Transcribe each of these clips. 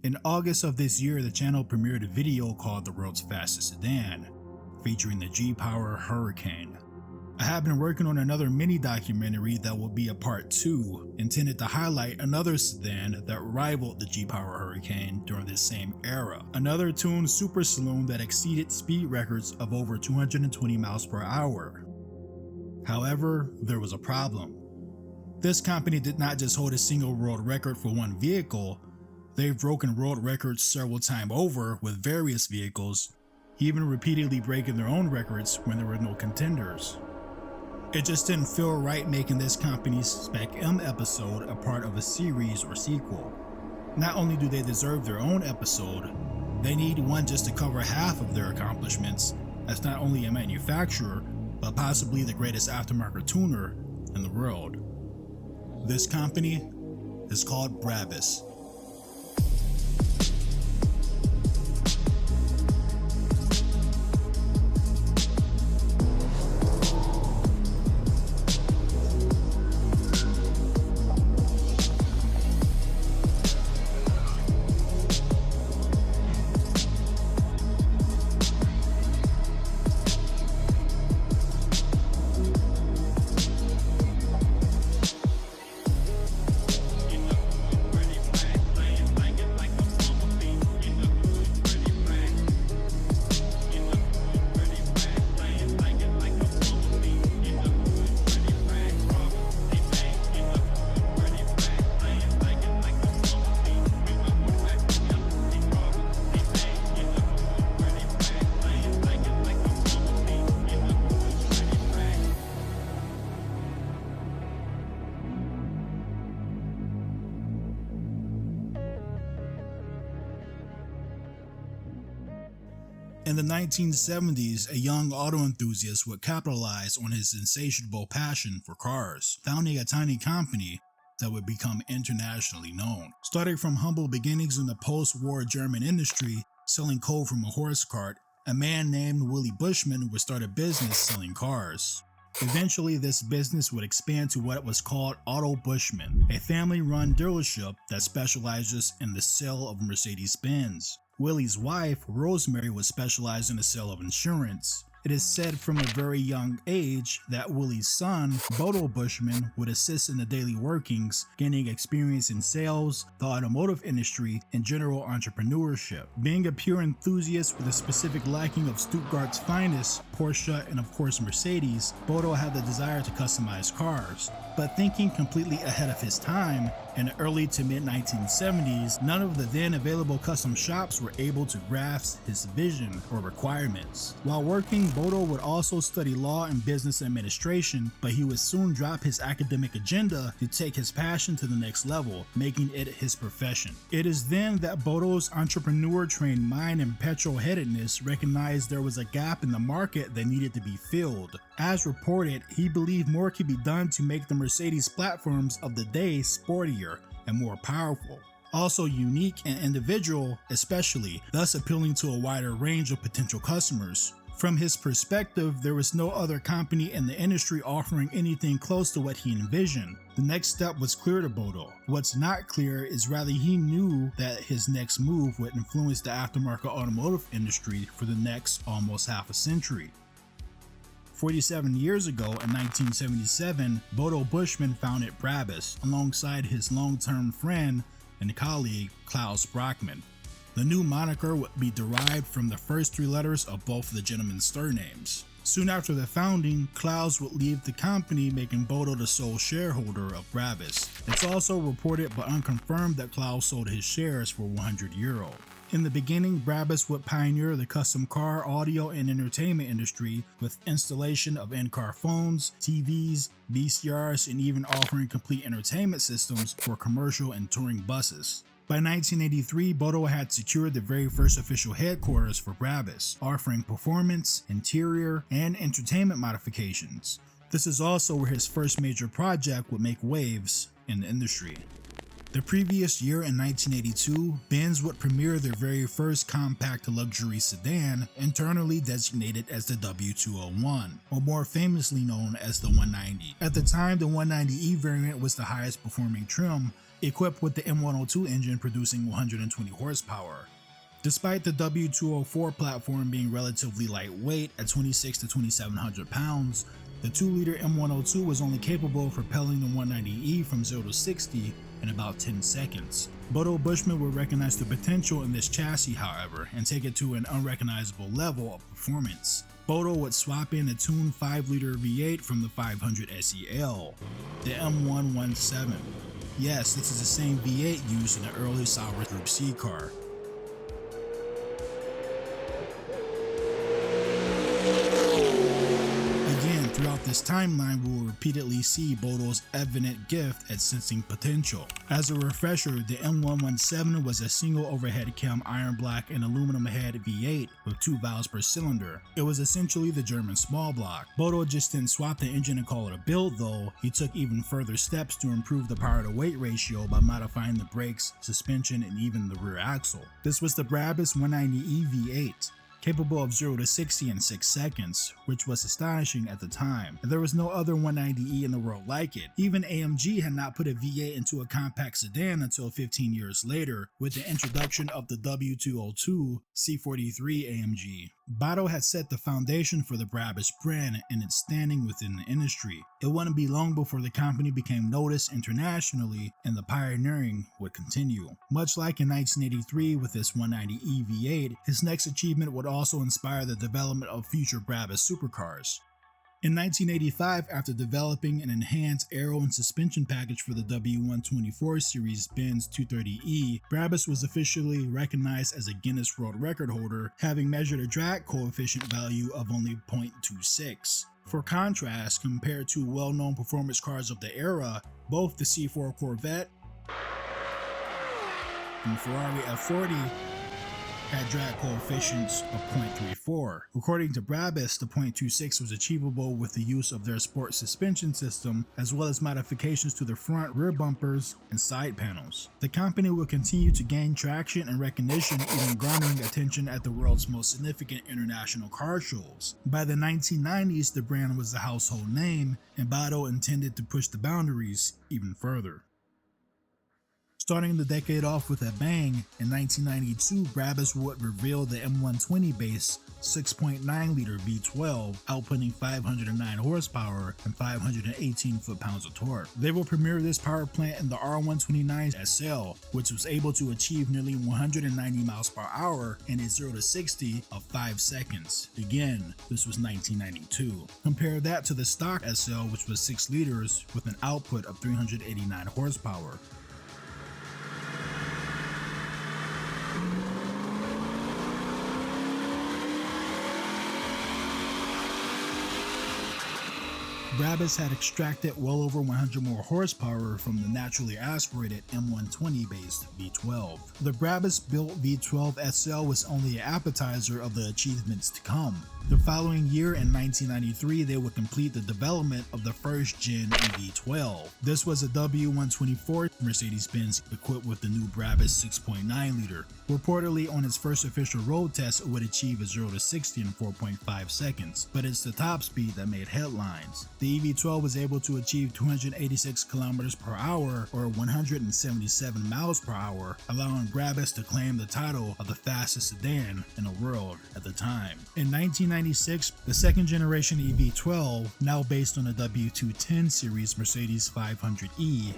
In August of this year, the channel premiered a video called The World's Fastest Sedan, featuring the G-Power Hurricane. I have been working on another mini documentary that will be a part 2, intended to highlight another sedan that rivaled the G-Power Hurricane during this same era. Another tuned super saloon that exceeded speed records of over 220 miles per hour. However, there was a problem. This company did not just hold a single world record for one vehicle, they've broken world records several times over with various vehicles, even repeatedly breaking their own records when there were no contenders. It just didn't feel right making this company's Spec M episode a part of a series or sequel. Not only do they deserve their own episode, they need one just to cover half of their accomplishments as not only a manufacturer, but possibly the greatest aftermarket tuner in the world. This company is called BRABUS. In the 1970s, a young auto enthusiast would capitalize on his insatiable passion for cars, founding a tiny company that would become internationally known. Starting from humble beginnings in the post-war German industry, selling coal from a horse cart, a man named Willy Bushman would start a business selling cars. Eventually, this business would expand to what was called Auto Bushman, a family-run dealership that specializes in the sale of Mercedes-Benz. Willy's wife, Rosemary, would specialize in the sale of insurance. It is said from a very young age that Willy's son, Bodo Bushman, would assist in the daily workings, gaining experience in sales, the automotive industry, and general entrepreneurship. Being a pure enthusiast with a specific liking of Stuttgart's finest, Porsche and of course Mercedes, Bodo had the desire to customize cars. But thinking completely ahead of his time, in the early to mid 1970s, none of the then available custom shops were able to grasp his vision or requirements. While working, Bodo would also study law and business administration, but he would soon drop his academic agenda to take his passion to the next level, making it his profession. It is then that Bodo's entrepreneur-trained mind and petrol-headedness recognized there was a gap in the market that needed to be filled. As reported, he believed more could be done to make the Mercedes platforms of the day sportier and more powerful. Also unique and individual, especially, thus appealing to a wider range of potential customers. From his perspective, there was no other company in the industry offering anything close to what he envisioned. The next step was clear to Bodo. What's not clear is rather he knew that his next move would influence the aftermarket automotive industry for the next almost half a century. 47 years ago, in 1977, Bodo Bushman founded BRABUS alongside his long-term friend and colleague Klaus Brockmann. The new moniker would be derived from the first 3 letters of both the gentlemen's surnames. Soon after the founding, Klaus would leave the company, making Bodo the sole shareholder of BRABUS. It's also reported but unconfirmed that Klaus sold his shares for €100. In the beginning, BRABUS would pioneer the custom car, audio, and entertainment industry with installation of in-car phones, TVs, VCRs, and even offering complete entertainment systems for commercial and touring buses. By 1983, Bodo had secured the very first official headquarters for BRABUS, offering performance, interior, and entertainment modifications. This is also where his first major project would make waves in the industry. The previous year in 1982, Benz would premiere their very first compact luxury sedan, internally designated as the W201, or more famously known as the 190. At the time, the 190e variant was the highest performing trim, equipped with the M102 engine producing 120 horsepower. Despite the W204 platform being relatively lightweight at 26 to 2700 pounds, the 2-liter M102 was only capable of propelling the 190E from 0 to 60 in about 10 seconds. Bodo Bushman would recognize the potential in this chassis, however, and take it to an unrecognizable level of performance. Bodo would swap in a tuned 5-liter V8 from the 500 SEL, the M117. Yes, this is the same V8 used in the early Sauber Group C car. Throughout this timeline, we will repeatedly see Bodo's evident gift at sensing potential. As a refresher, the M117 was a single overhead cam iron black and aluminum head V8 with 2 valves per cylinder. It was essentially the German small block. Bodo just didn't swap the engine and call it a build though, he took even further steps to improve the power to weight ratio by modifying the brakes, suspension, and even the rear axle. This was the BRABUS 190E V8. Capable of 0 to 60 in 6 seconds, which was astonishing at the time, and there was no other 190E in the world like it. Even AMG had not put a V8 into a compact sedan until 15 years later, with the introduction of the W202 C43 AMG. Bodo had set the foundation for the BRABUS brand and its standing within the industry. It wouldn't be long before the company became noticed internationally, and the pioneering would continue. Much like in 1983 with this 190E V8, his next achievement would also inspire the development of future BRABUS supercars. In 1985, after developing an enhanced aero and suspension package for the W124 series Benz 230E, BRABUS was officially recognized as a Guinness World Record holder, having measured a drag coefficient value of only 0.26. For contrast, compared to well-known performance cars of the era, both the C4 Corvette and Ferrari F40 had drag coefficients of 0.34. According to BRABUS, the 0.26 was achievable with the use of their sport suspension system, as well as modifications to the front, rear bumpers, and side panels. The company will continue to gain traction and recognition, even garnering attention at the world's most significant international car shows. By the 1990s, the brand was a household name, and Bodo intended to push the boundaries even further. Starting the decade off with a bang, in 1992, BRABUS would reveal the M120 base 6.9-liter V12, outputting 509 horsepower and 518 foot-pounds of torque. They will premiere this power plant in the R129 SL, which was able to achieve nearly 190 miles per hour in a 0 to 60 of 5 seconds. Again, this was 1992. Compare that to the stock SL, which was 6 liters with an output of 389 horsepower. BRABUS had extracted well over 100 more horsepower from the naturally aspirated M120 based V12. The BRABUS built V12 SL was only an appetizer of the achievements to come. The following year in 1993, they would complete the development of the first gen EV12. This was a W124 Mercedes-Benz equipped with the new BRABUS 6.9-liter. Reportedly, on its first official road test, it would achieve a 0 to 60 in 4.5 seconds, but it's the top speed that made headlines. The EV12 was able to achieve 286 kilometers per hour or 177 miles per hour, allowing BRABUS to claim the title of the fastest sedan in the world at the time. In 1996, the second generation EV12, now based on the W210 series Mercedes 500E,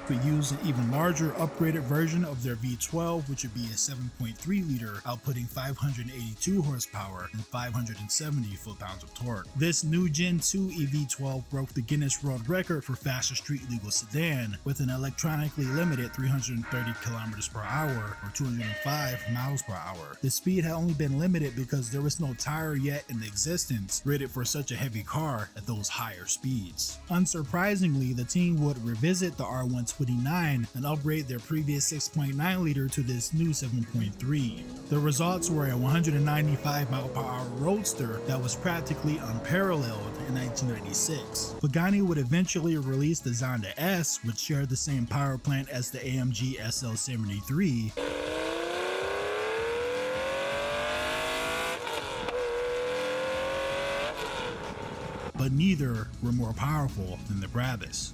could use an even larger upgraded version of their V12, which would be a 7.3-liter, outputting 582 horsepower and 570 foot-pounds of torque. This new Gen 2 EV12 broke the Guinness World Record for fastest street legal sedan with an electronically limited 330 kilometers per hour or 205 miles per hour. The speed had only been limited because there was no tire yet in existence rated for such a heavy car at those higher speeds. Unsurprisingly, the team would revisit the R129 and upgrade their previous 6.9-liter to this new 7.3. The results were a 195 mile/hour roadster that was practically unparalleled in 1996. Pagani would eventually release the Zonda S, which shared the same power plant as the AMG SL73, but but neither were more powerful than the BRABUS.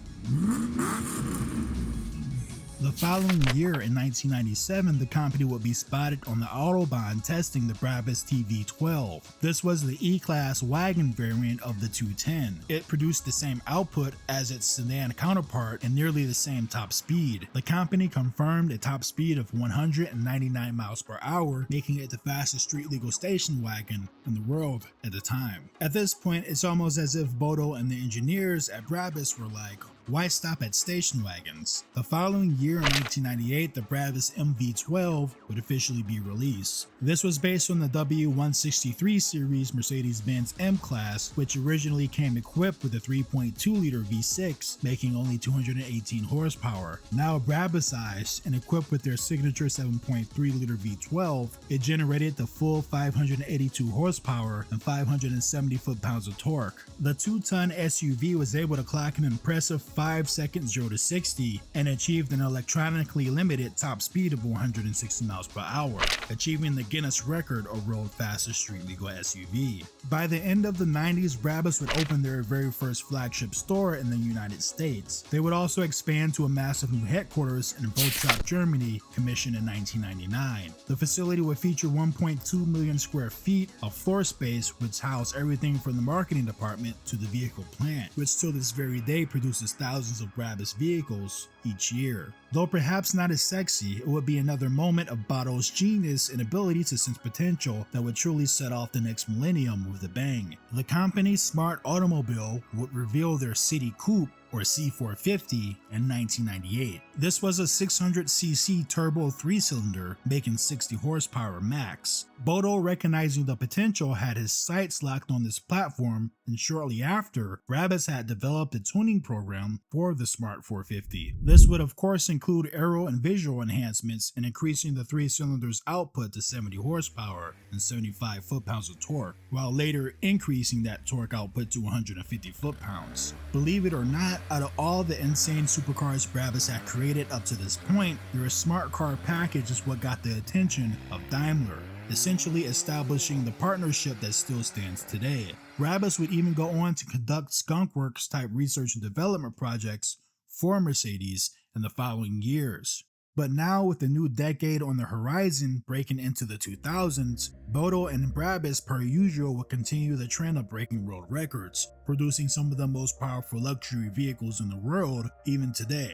The following year, in 1997, the company would be spotted on the Autobahn testing the BRABUS TV12. This was the E-Class Wagon variant of the 210. It produced the same output as its sedan counterpart and nearly the same top speed. The company confirmed a top speed of 199 miles per hour, making it the fastest street-legal station wagon in the world at the time. At this point, it's almost as if Bodo and the engineers at BRABUS were like, why stop at station wagons? The following year, in 1998, the BRABUS MV12 would officially be released. This was based on the W163 series Mercedes-Benz M-Class, which originally came equipped with a 3.2-liter V6, making only 218 horsepower. Now BRABUSized and equipped with their signature 7.3-liter V12, it generated the full 582 horsepower and 570 foot-pounds of torque. The 2-ton SUV was able to clock an impressive 5 seconds 0 to 60 and achieved an electronically limited top speed of 160 miles per hour, achieving the Guinness record of world fastest street legal SUV. By the end of the 90s, BRABUS would open their very first flagship store in the United States. They would also expand to a massive new headquarters in Vacant, Germany, commissioned in 1999. The facility would feature 1.2 million square feet of floor space, which housed everything from the marketing department to the vehicle plant, which till this very day produces thousands of BRABUS vehicles each year. Though perhaps not as sexy, it would be another moment of Bodo's genius and ability to sense potential that would truly set off the next millennium with a bang. The company's smart automobile would reveal their City Coupe, or C450, in 1998. This was a 600cc turbo 3-cylinder, making 60 horsepower max. Bodo, recognizing the potential, had his sights locked on this platform, and shortly after, BRABUS had developed a tuning program for the Smart 450. This would of course include aero and visual enhancements and increasing the 3-cylinder's output to 70 horsepower and 75 foot-pounds of torque, while later increasing that torque output to 150 foot-pounds. Believe it or not, out of all the insane supercars BRABUS had created up to this point, their smart car package is what got the attention of Daimler, essentially establishing the partnership that still stands today. BRABUS would even go on to conduct skunkworks type research and development projects for Mercedes in the following years. But now, with the new decade on the horizon breaking into the 2000s, Bodo and BRABUS per usual will continue the trend of breaking world records, producing some of the most powerful luxury vehicles in the world even today.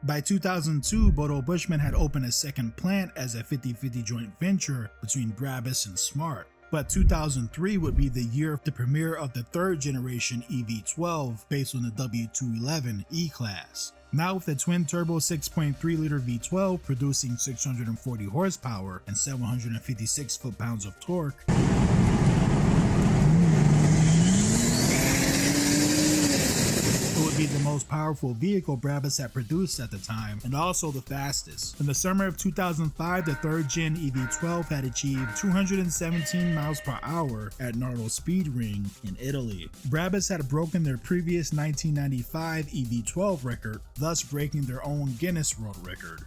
By 2002, Bodo Bushman had opened a second plant as a 50-50 joint venture between BRABUS and Smart. But 2003 would be the year of the premiere of the third generation EV12 based on the W211 E-Class. Now with a twin-turbo 6.3-liter V12 producing 640 horsepower and 756 foot-pounds of torque, it would be the most powerful vehicle BRABUS had produced at the time, and also the fastest. In the summer of 2005, the third-gen EV12 had achieved 217 miles per hour at Nardo Speed Ring in Italy. BRABUS had broken their previous 1995 EV12 record, thus breaking their own Guinness World Record.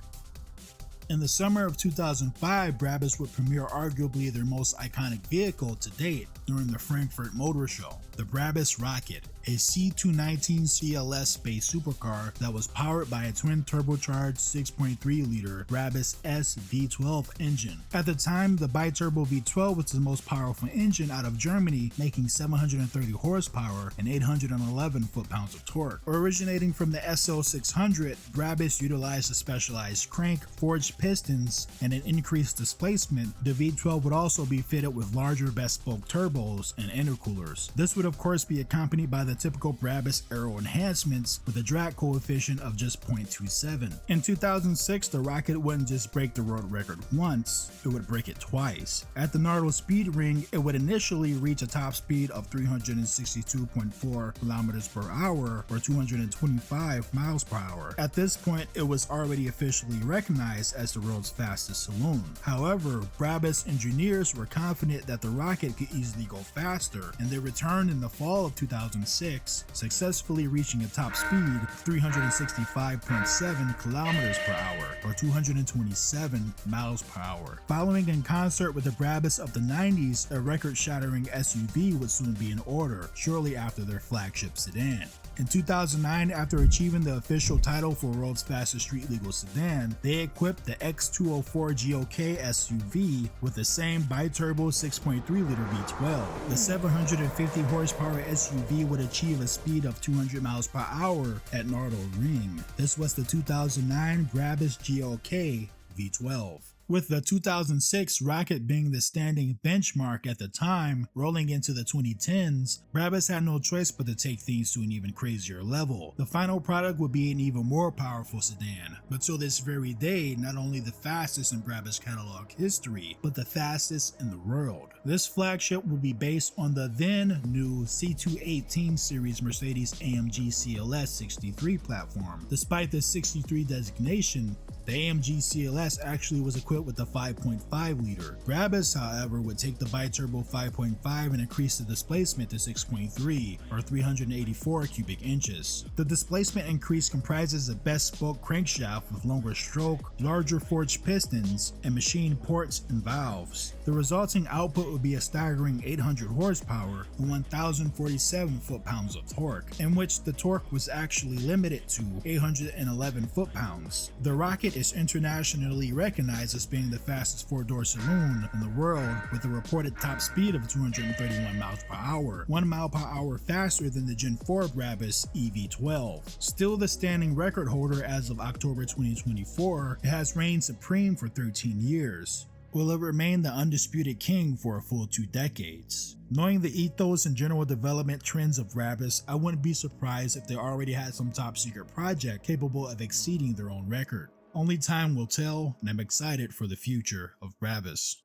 In the summer of 2005, BRABUS would premiere arguably their most iconic vehicle to date during the Frankfurt Motor Show, the BRABUS Rocket, a C219 CLS based supercar that was powered by a twin turbocharged 6.3-liter BRABUS S V12 engine. At the time, the biturbo V12 was the most powerful engine out of Germany, making 730 horsepower and 811 foot-pounds of torque. Originating from the SO600, BRABUS utilized a specialized crank, forged pistons, and an increased displacement. The V12 would also be fitted with larger bespoke turbos and intercoolers. This would of course be accompanied by the typical BRABUS aero enhancements with a drag coefficient of just 0.27. In 2006, the rocket wouldn't just break the world record once, it would break it twice. At the Nardo Speed Ring, it would initially reach a top speed of 362.4 kilometers per hour or 225 miles per hour. At this point, it was already officially recognized as the world's fastest saloon. However, BRABUS engineers were confident that the rocket could easily go faster, and they returned in in the fall of 2006, successfully reaching a top speed of 365.7 kilometers per hour, or 227 miles per hour. Following in concert with the BRABUS of the 90s, a record-shattering SUV would soon be in order, shortly after their flagship sedan. In 2009, after achieving the official title for world's fastest street legal sedan, they equipped the X204 GOK SUV with the same bi-turbo 6.3-liter V12. The 750 horsepower SUV would achieve a speed of 200 miles per hour at Nardo Ring. This was the 2009 BRABUS GOK V12. With the 2006 Rocket being the standing benchmark at the time, rolling into the 2010s, BRABUS had no choice but to take things to an even crazier level. The final product would be an even more powerful sedan, but till this very day, not only the fastest in BRABUS catalog history, but the fastest in the world. This flagship would be based on the then new C218 series Mercedes AMG CLS 63 platform. Despite the 63 designation, the AMG CLS actually was equipped with the 5.5 liter. BRABUS, however, would take the bi-turbo 5.5 and increase the displacement to 6.3 or 384 cubic inches. The displacement increase comprises a bespoke crankshaft with longer stroke, larger forged pistons, and machined ports and valves. The resulting output would be a staggering 800 horsepower and 1,047 foot-pounds of torque, in which the torque was actually limited to 811 foot-pounds. The Rocket is internationally recognized as being the fastest four-door saloon in the world, with a reported top speed of 231 miles per hour, 1 mile per hour faster than the Gen 4 BRABUS EV12. Still the standing record holder as of October 2024, it has reigned supreme for 13 years. Will it remain the undisputed king for a full 2 decades? Knowing the ethos and general development trends of BRABUS, I wouldn't be surprised if they already had some top secret project capable of exceeding their own record. Only time will tell, and I'm excited for the future of BRABUS.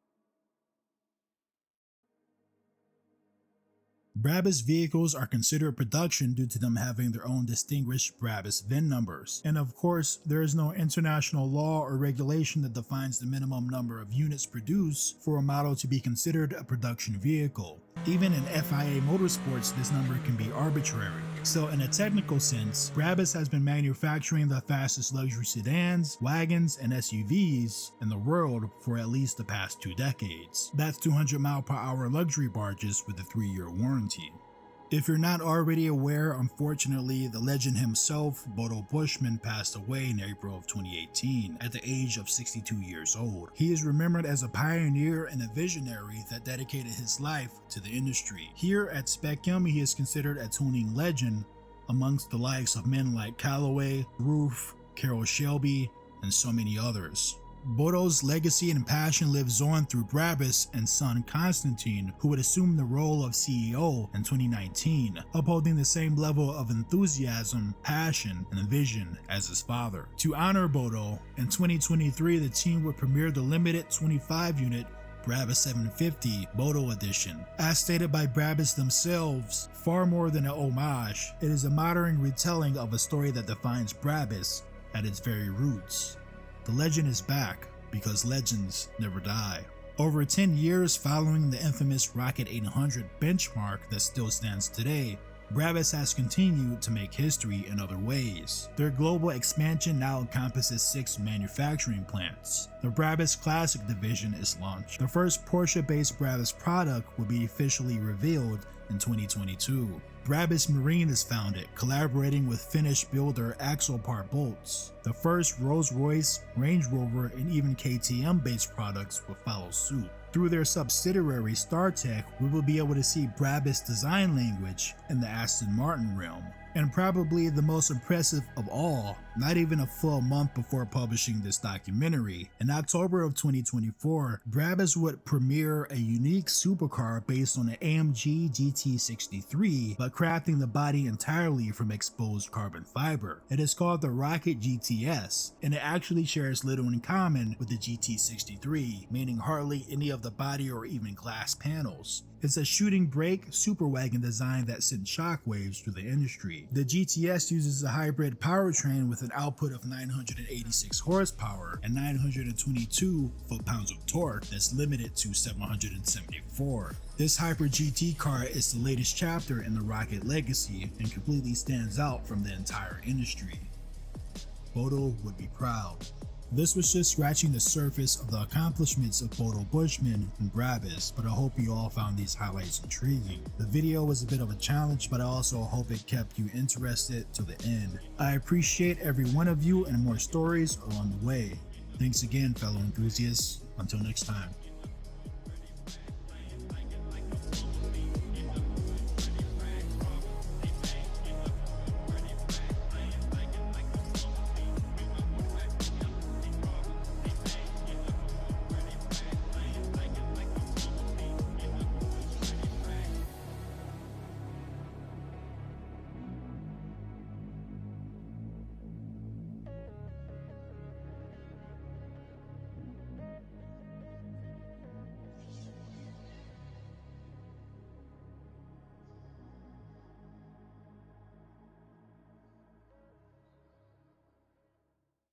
BRABUS vehicles are considered production due to them having their own distinguished BRABUS VIN numbers. And of course, there is no international law or regulation that defines the minimum number of units produced for a model to be considered a production vehicle. Even in FIA Motorsports, this number can be arbitrary. So in a technical sense, BRABUS has been manufacturing the fastest luxury sedans, wagons, and SUVs in the world for at least the past 2 decades. That's 200 mile per hour luxury barges with a 3-year warranty. If you're not already aware, unfortunately, the legend himself, Bodo Bushman, passed away in April of 2018 at the age of 62 years old. He is remembered as a pioneer and a visionary that dedicated his life to the industry. Here at Specum, he is considered a tuning legend amongst the likes of men like Callaway, Roof, Carroll Shelby, and so many others. Bodo's legacy and passion lives on through BRABUS and son Constantine, who would assume the role of CEO in 2019, upholding the same level of enthusiasm, passion, and vision as his father. To honor Bodo, in 2023 the team would premiere the limited 25-unit BRABUS 750 Bodo Edition. As stated by BRABUS themselves, far more than an homage, it is a modern retelling of a story that defines BRABUS at its very roots. The legend is back, because legends never die. Over 10 years following the infamous Rocket 800 benchmark that still stands today, BRABUS has continued to make history in other ways. Their global expansion now encompasses 6 manufacturing plants. The BRABUS Classic division is launched. The first Porsche-based BRABUS product will be officially revealed in 2022. BRABUS Marine is founded, collaborating with Finnish builder Axopar Bolts. The first Rolls-Royce, Range Rover, and even KTM-based products will follow suit. Through their subsidiary StarTech, we will be able to see BRABUS design language in the Aston Martin realm. And probably the most impressive of all, not even a full month before publishing this documentary, in October of 2024, BRABUS would premiere a unique supercar based on the AMG GT 63, but crafting the body entirely from exposed carbon fiber. It is called the Rocket GTS, and it actually shares little in common with the GT 63, meaning hardly any of the body or even glass panels. It's a shooting brake super wagon design that sent shockwaves through the industry. GT. The GTS uses a hybrid powertrain with an output of 986 horsepower and 922 foot-pounds of torque that's limited to 774. This Hyper GT car is the latest chapter in the Rocket legacy and completely stands out from the entire industry. Bodo would be proud. This was just scratching the surface of the accomplishments of Bodo Bushman and BRABUS, but I hope you all found these highlights intriguing. The video was a bit of a challenge, but I also hope it kept you interested to the end. I appreciate every one of you, and more stories are on the way. Thanks again, fellow enthusiasts. Until next time.